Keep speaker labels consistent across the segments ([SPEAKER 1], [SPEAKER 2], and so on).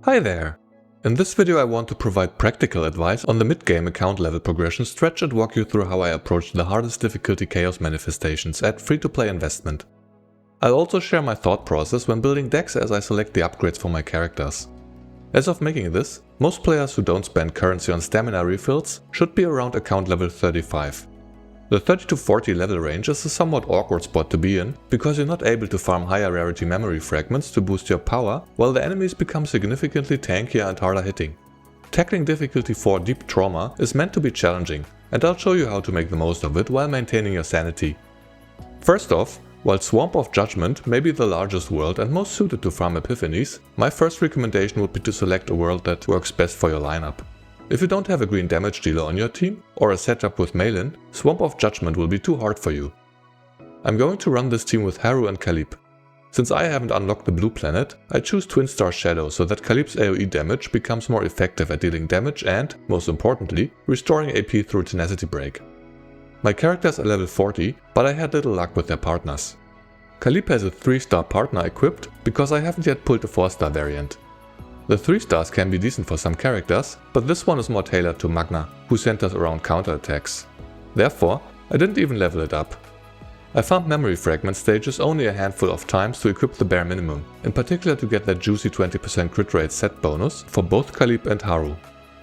[SPEAKER 1] Hi there! In this video I want to provide practical advice on the mid-game account level progression stretch and walk you through how I approach the hardest difficulty chaos manifestations at free-to-play investment. I'll also share my thought process when building decks as I select the upgrades for my characters. As of making this, most players who don't spend currency on stamina refills should be around account level 35. The 30 to 40 level range is a somewhat awkward spot to be in, because you're not able to farm higher rarity memory fragments to boost your power, while the enemies become significantly tankier and harder hitting. Tackling difficulty 4 Deep Trauma is meant to be challenging, and I'll show you how to make the most of it while maintaining your sanity. First off, while Swamp of Judgment may be the largest world and most suited to farm epiphanies, my first recommendation would be to select a world that works best for your lineup. If you don't have a green damage dealer on your team, or a setup with Malin, Swamp of Judgment will be too hard for you. I'm going to run this team with Haru and Khalipe. Since I haven't unlocked the blue planet, I choose Twin Star Shadow so that Khalipe's AoE damage becomes more effective at dealing damage and, most importantly, restoring AP through Tenacity Break. My characters are level 40, but I had little luck with their partners. Khalipe has a 3-star partner equipped because I haven't yet pulled the 4-star variant. The 3 stars can be decent for some characters, but this one is more tailored to Magna, who centers around counterattacks. Therefore, I didn't even level it up. I farmed memory fragment stages only a handful of times to equip the bare minimum, in particular to get that juicy 20% crit rate set bonus for both Khalipe and Haru.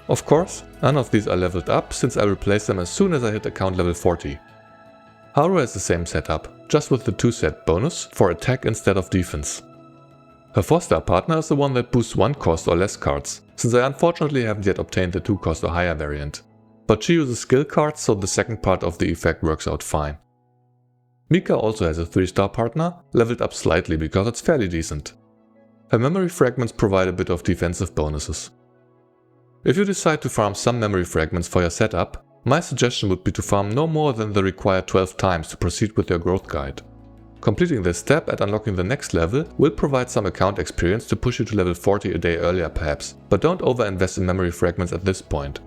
[SPEAKER 1] Of course, none of these are leveled up since I replace them as soon as I hit account level 40. Haru has the same setup, just with the 2 set bonus for attack instead of defense. Her 4-star partner is the one that boosts 1 cost or less cards, since I unfortunately haven't yet obtained the 2 cost or higher variant. But she uses skill cards, so the second part of the effect works out fine. Mika also has a 3-star partner, leveled up slightly because it's fairly decent. Her memory fragments provide a bit of defensive bonuses. If you decide to farm some memory fragments for your setup, my suggestion would be to farm no more than the required 12 times to proceed with your growth guide. Completing this step and unlocking the next level will provide some account experience to push you to level 40 a day earlier perhaps, but don't overinvest in memory fragments at this point.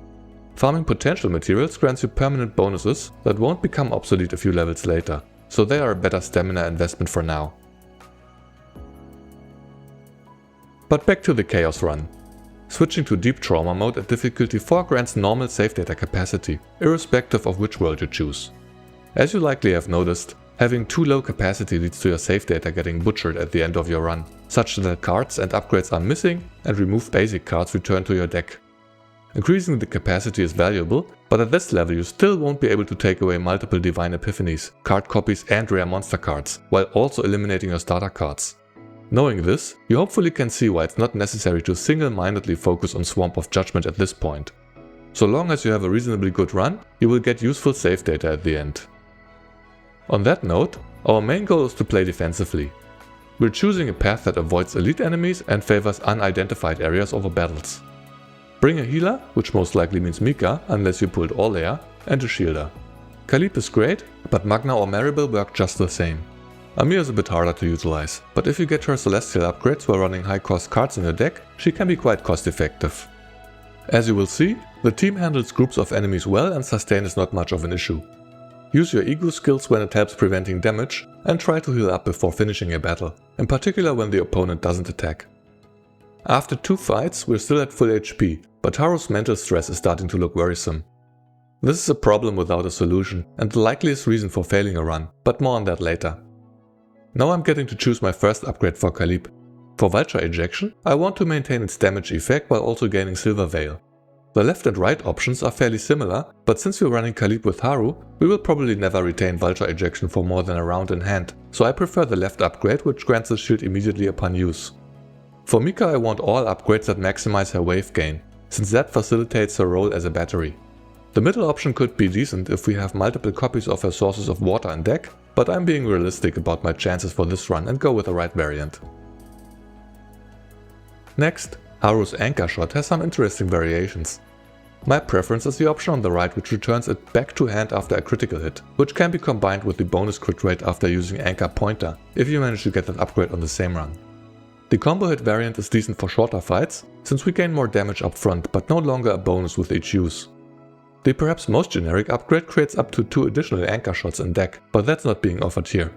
[SPEAKER 1] Farming potential materials grants you permanent bonuses that won't become obsolete a few levels later, so they are a better stamina investment for now. But back to the Chaos run. Switching to Deep Trauma mode at difficulty 4 grants normal save data capacity, irrespective of which world you choose. As you likely have noticed, having too low capacity leads to your save data getting butchered at the end of your run, such that cards and upgrades are missing and removed basic cards return to your deck. Increasing the capacity is valuable, but at this level you still won't be able to take away multiple Divine Epiphanies, card copies and rare monster cards, while also eliminating your starter cards. Knowing this, you hopefully can see why it's not necessary to single-mindedly focus on Swamp of Judgment at this point. So long as you have a reasonably good run, you will get useful save data at the end. On that note, our main goal is to play defensively. We're choosing a path that avoids elite enemies and favors unidentified areas over battles. Bring a healer, which most likely means Mika unless you pulled Orlea, and a shielder. Khalipe is great, but Magna or Maribel work just the same. Amir is a bit harder to utilize, but if you get her celestial upgrades while running high cost cards in your deck, she can be quite cost effective. As you will see, the team handles groups of enemies well and sustain is not much of an issue. Use your ego skills when it helps preventing damage, and try to heal up before finishing a battle, in particular when the opponent doesn't attack. After 2 fights, we're still at full HP, but Haru's mental stress is starting to look worrisome. This is a problem without a solution, and the likeliest reason for failing a run, but more on that later. Now I'm getting to choose my first upgrade for Khalipe. For Vulture Ejection, I want to maintain its damage effect while also gaining Silver Veil. The left and right options are fairly similar, but since we're running Khalipe with Haru, we will probably never retain Vulture Ejection for more than a round in hand, so I prefer the left upgrade, which grants the shield immediately upon use. For Mika I want all upgrades that maximize her wave gain, since that facilitates her role as a battery. The middle option could be decent if we have multiple copies of her sources of water in deck, but I'm being realistic about my chances for this run and go with the right variant. Next, Haru's Anchor Shot has some interesting variations. My preference is the option on the right, which returns it back to hand after a critical hit, which can be combined with the bonus crit rate after using Anchor Pointer, if you manage to get that upgrade on the same run. The combo hit variant is decent for shorter fights, since we gain more damage up front but no longer a bonus with each use. The perhaps most generic upgrade creates up to 2 additional Anchor Shots in deck, but that's not being offered here.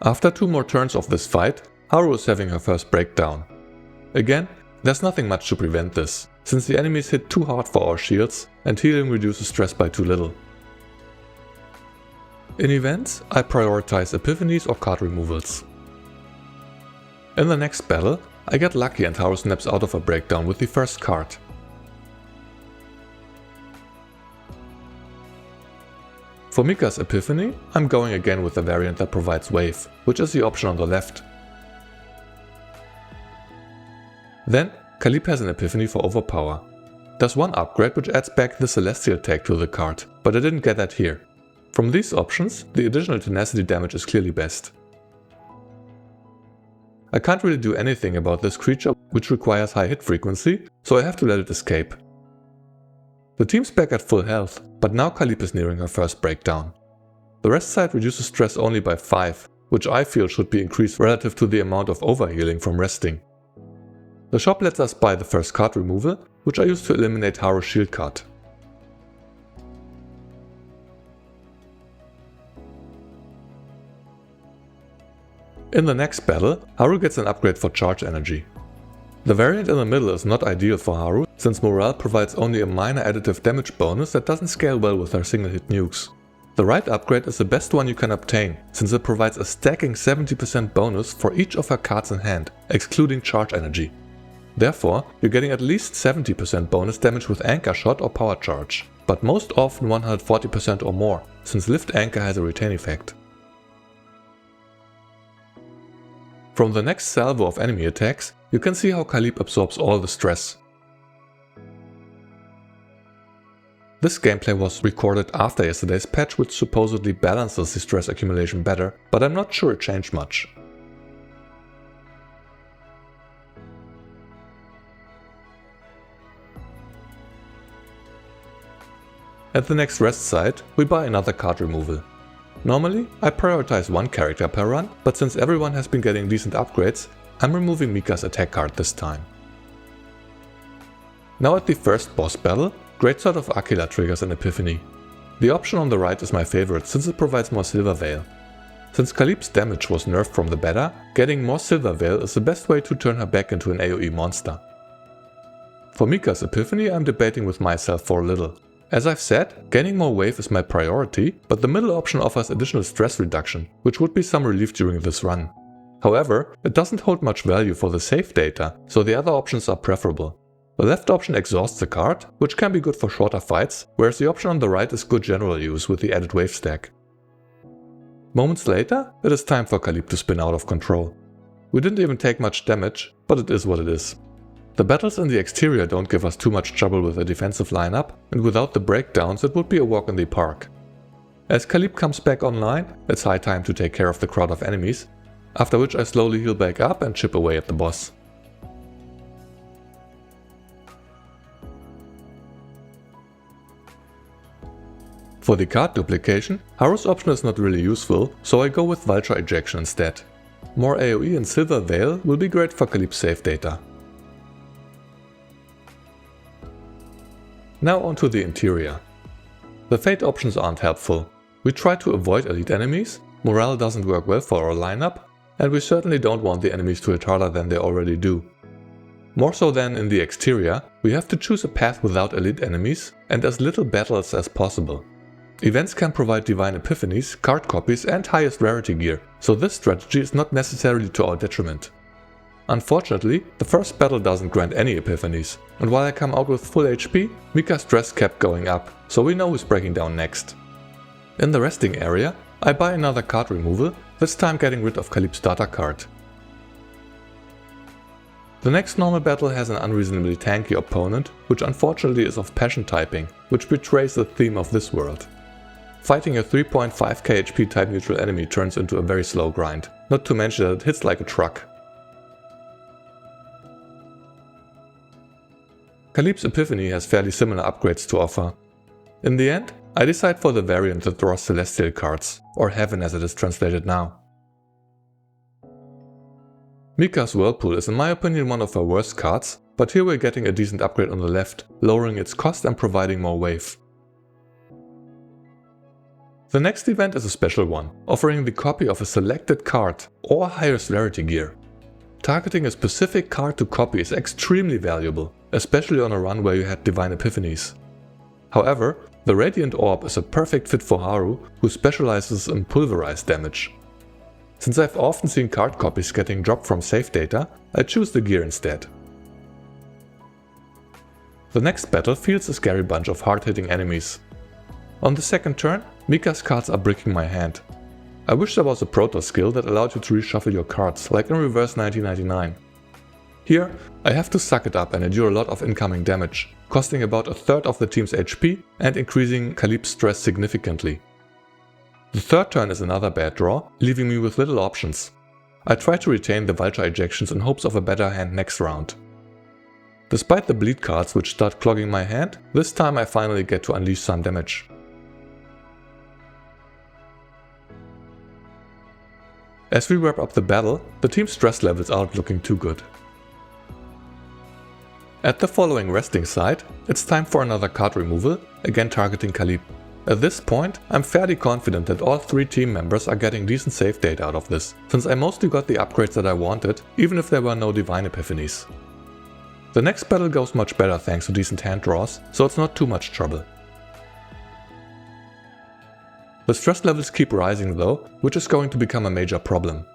[SPEAKER 1] After 2 more turns of this fight, Haru is having her first breakdown. Again, there's nothing much to prevent this, since the enemies hit too hard for our shields and healing reduces stress by too little. In events, I prioritize epiphanies or card removals. In the next battle, I get lucky and Haru snaps out of a breakdown with the first card. For Mika's epiphany, I'm going again with the variant that provides wave, which is the option on the left. Then, Khalipe has an epiphany for overpower. There's one upgrade which adds back the celestial tag to the card, but I didn't get that here. From these options, the additional tenacity damage is clearly best. I can't really do anything about this creature, which requires high hit frequency, so I have to let it escape. The team's back at full health, but now Khalipe is nearing her first breakdown. The rest side reduces stress only by 5, which I feel should be increased relative to the amount of overhealing from resting. The shop lets us buy the first card removal, which I use to eliminate Haru's shield card. In the next battle, Haru gets an upgrade for charge energy. The variant in the middle is not ideal for Haru, since morale provides only a minor additive damage bonus that doesn't scale well with her single hit nukes. The right upgrade is the best one you can obtain, since it provides a stacking 70% bonus for each of her cards in hand, excluding charge energy. Therefore, you're getting at least 70% bonus damage with Anchor Shot or Power Charge, but most often 140% or more, since Lift Anchor has a retain effect. From the next salvo of enemy attacks, you can see how Khalipe absorbs all the stress. This gameplay was recorded after yesterday's patch, which supposedly balances the stress accumulation better, but I'm not sure it changed much. At the next rest site, we buy another card removal. Normally, I prioritize one character per run, but since everyone has been getting decent upgrades, I'm removing Mika's attack card this time. Now at the first boss battle, Greatsword of Aquila triggers an epiphany. The option on the right is my favorite since it provides more Silver Veil. Since Khalipe's damage was nerfed from the beta, getting more Silver Veil is the best way to turn her back into an AoE monster. For Mika's epiphany, I'm debating with myself for a little. As I've said, gaining more wave is my priority, but the middle option offers additional stress reduction, which would be some relief during this run. However, it doesn't hold much value for the save data, so the other options are preferable. The left option exhausts the card, which can be good for shorter fights, whereas the option on the right is good general use with the added wave stack. Moments later, it is time for Khalipe to spin out of control. We didn't even take much damage, but it is what it is. The battles in the exterior don't give us too much trouble with a defensive lineup, and without the breakdowns it would be a walk in the park. As Khalipe comes back online, it's high time to take care of the crowd of enemies, after which I slowly heal back up and chip away at the boss. For the card duplication, Haru's option is not really useful, so I go with Vulture Ejection instead. More AoE and Silver Veil will be great for Khalipe's save data. Now onto the interior. The fate options aren't helpful. We try to avoid elite enemies, morale doesn't work well for our lineup, and we certainly don't want the enemies to hit harder than they already do. More so than in the exterior, we have to choose a path without elite enemies and as little battles as possible. Events can provide divine epiphanies, card copies and highest rarity gear, so this strategy is not necessarily to our detriment. Unfortunately, the first battle doesn't grant any epiphanies, and while I come out with full HP, Mika's stress kept going up, so we know who's breaking down next. In the resting area, I buy another card removal, this time getting rid of Khalipe's starter card. The next normal battle has an unreasonably tanky opponent, which unfortunately is of passion typing, which betrays the theme of this world. Fighting a 3.5k HP type neutral enemy turns into a very slow grind, not to mention that it hits like a truck. Khalipe's epiphany has fairly similar upgrades to offer. In the end, I decide for the variant that draws celestial cards, or heaven as it is translated now. Mika's Whirlpool is in my opinion one of her worst cards, but here we're getting a decent upgrade on the left, lowering its cost and providing more wave. The next event is a special one, offering the copy of a selected card or highest rarity gear. targeting a specific card to copy is extremely valuable, especially on a run where you had Divine Epiphanies. However, the Radiant Orb is a perfect fit for Haru, who specializes in pulverized damage. Since I've often seen card copies getting dropped from save data, I choose the gear instead. The next battle feels a scary bunch of hard-hitting enemies. On the second turn, Mika's cards are bricking my hand. I wish there was a proto skill that allowed you to reshuffle your cards, like in Reverse 1999. Here, I have to suck it up and endure a lot of incoming damage, costing about a third of the team's HP and increasing Khalipe's stress significantly. The third turn is another bad draw, leaving me with little options. I try to retain the Vulture ejections in hopes of a better hand next round. Despite the bleed cards which start clogging my hand, this time I finally get to unleash some damage. As we wrap up the battle, the team's stress levels aren't looking too good. At the following resting site, it's time for another card removal, again targeting Khalipe. At this point, I'm fairly confident that all 3 team members are getting decent save data out of this, since I mostly got the upgrades that I wanted, even if there were no Divine Epiphanies. The next battle goes much better thanks to decent hand draws, so it's not too much trouble. The stress levels keep rising though, which is going to become a major problem.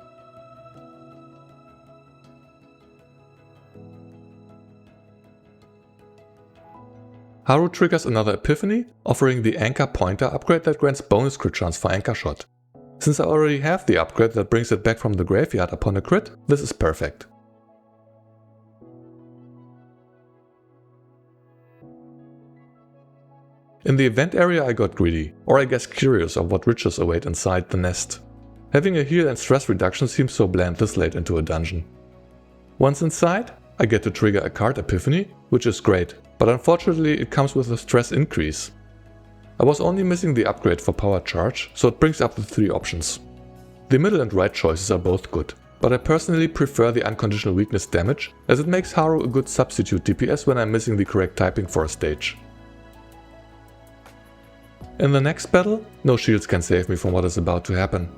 [SPEAKER 1] Haru triggers another Epiphany, offering the Anchor Pointer upgrade that grants bonus crit chance for Anchor Shot. Since I already have the upgrade that brings it back from the graveyard upon a crit, this is perfect. In the event area I got greedy, or I guess curious of what riches await inside the nest. Having a heal and stress reduction seems so bland this late into a dungeon. Once inside, I get to trigger a card Epiphany, which is great, but unfortunately it comes with a stress increase. I was only missing the upgrade for power charge, so it brings up the 3 options. The middle and right choices are both good, but I personally prefer the unconditional weakness damage, as it makes Haru a good substitute DPS when I'm missing the correct typing for a stage. In the next battle, no shields can save me from what is about to happen.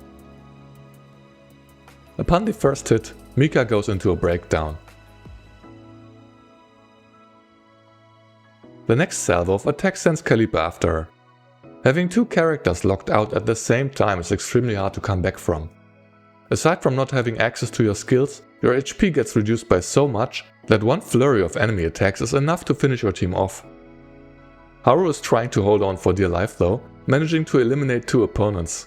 [SPEAKER 1] Upon the first hit, Mika goes into a breakdown. The next salvo of attacks sends Khalipe after her. Having 2 characters locked out at the same time is extremely hard to come back from. Aside from not having access to your skills, your HP gets reduced by so much that one flurry of enemy attacks is enough to finish your team off. Haru is trying to hold on for dear life though, managing to eliminate 2 opponents.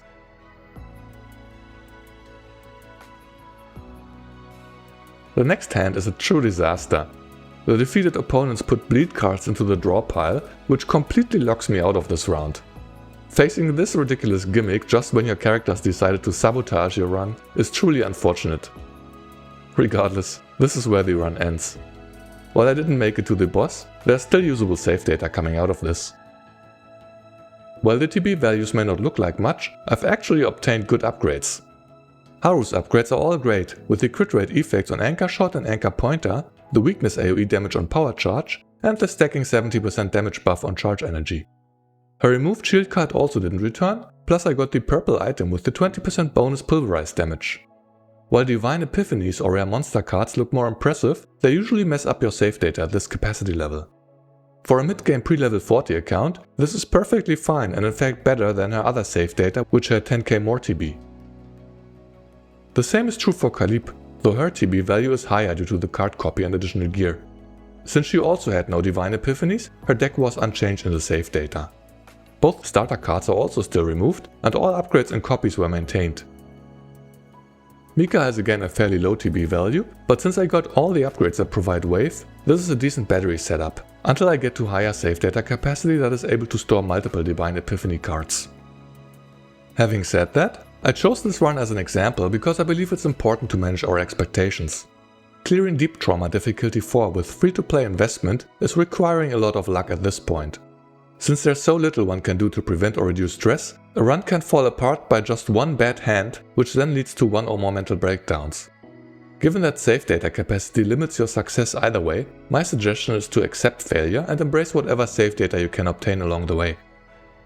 [SPEAKER 1] The next hand is a true disaster. The defeated opponents put bleed cards into the draw pile, which completely locks me out of this round. Facing this ridiculous gimmick just when your characters decided to sabotage your run is truly unfortunate. Regardless, this is where the run ends. While I didn't make it to the boss, there's still usable save data coming out of this. While the TB values may not look like much, I've actually obtained good upgrades. Haru's upgrades are all great, with the crit rate effects on Anchor Shot and Anchor Pointer, the weakness AoE damage on Power Charge, and the stacking 70% damage buff on Charge Energy. Her removed shield card also didn't return, plus I got the purple item with the 20% bonus pulverized damage. While Divine Epiphanies or rare monster cards look more impressive, they usually mess up your save data at this capacity level. For a mid-game pre-level 40 account, this is perfectly fine and in fact better than her other save data, which had 10k more TB. The same is true for Khalipe, though her TB value is higher due to the card copy and additional gear. Since she also had no Divine Epiphanies, her deck was unchanged in the save data. Both starter cards are also still removed, and all upgrades and copies were maintained. Mika has again a fairly low TB value, but since I got all the upgrades that provide wave, this is a decent battery setup, until I get to higher save data capacity that is able to store multiple Divine Epiphany cards. Having said that, I chose this run as an example because I believe it's important to manage our expectations. Clearing Deep Trauma difficulty 4 with free-to-play investment is requiring a lot of luck at this point. Since there's so little one can do to prevent or reduce stress, a run can fall apart by just one bad hand, which then leads to 1 or more mental breakdowns. Given that save data capacity limits your success either way, my suggestion is to accept failure and embrace whatever save data you can obtain along the way.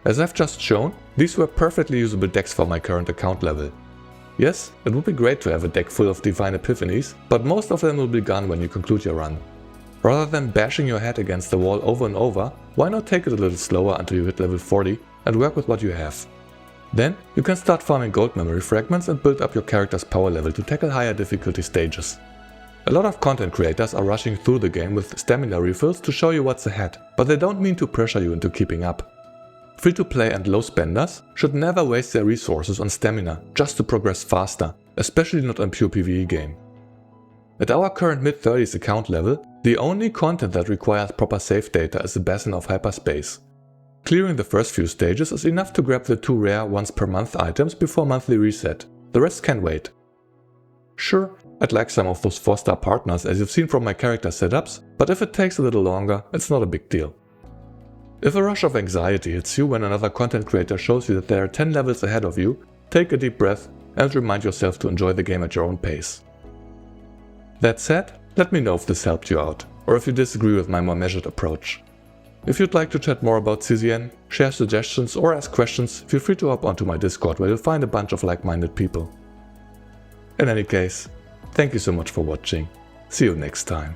[SPEAKER 1] As I've just shown, these were perfectly usable decks for my current account level. Yes, it would be great to have a deck full of divine epiphanies, but most of them will be gone when you conclude your run. Rather than bashing your head against the wall over and over, why not take it a little slower until you hit level 40 and work with what you have. Then you can start farming gold memory fragments and build up your character's power level to tackle higher difficulty stages. A lot of content creators are rushing through the game with stamina refills to show you what's ahead, but they don't mean to pressure you into keeping up. Free-to-play and low spenders should never waste their resources on stamina just to progress faster, especially not on pure PvE game. At our current mid-30s account level, the only content that requires proper save data is the Basin of Hyperspace. Clearing the first few stages is enough to grab the 2 rare once per month items before monthly reset, the rest can wait. Sure, I'd like some of those 4-star partners as you've seen from my character setups, but if it takes a little longer, it's not a big deal. If a rush of anxiety hits you when another content creator shows you that they are 10 levels ahead of you, take a deep breath and remind yourself to enjoy the game at your own pace. That said, let me know if this helped you out, or if you disagree with my more measured approach. If you'd like to chat more about CZN, share suggestions or ask questions, feel free to hop onto my Discord where you'll find a bunch of like-minded people. In any case, thank you so much for watching. See you next time.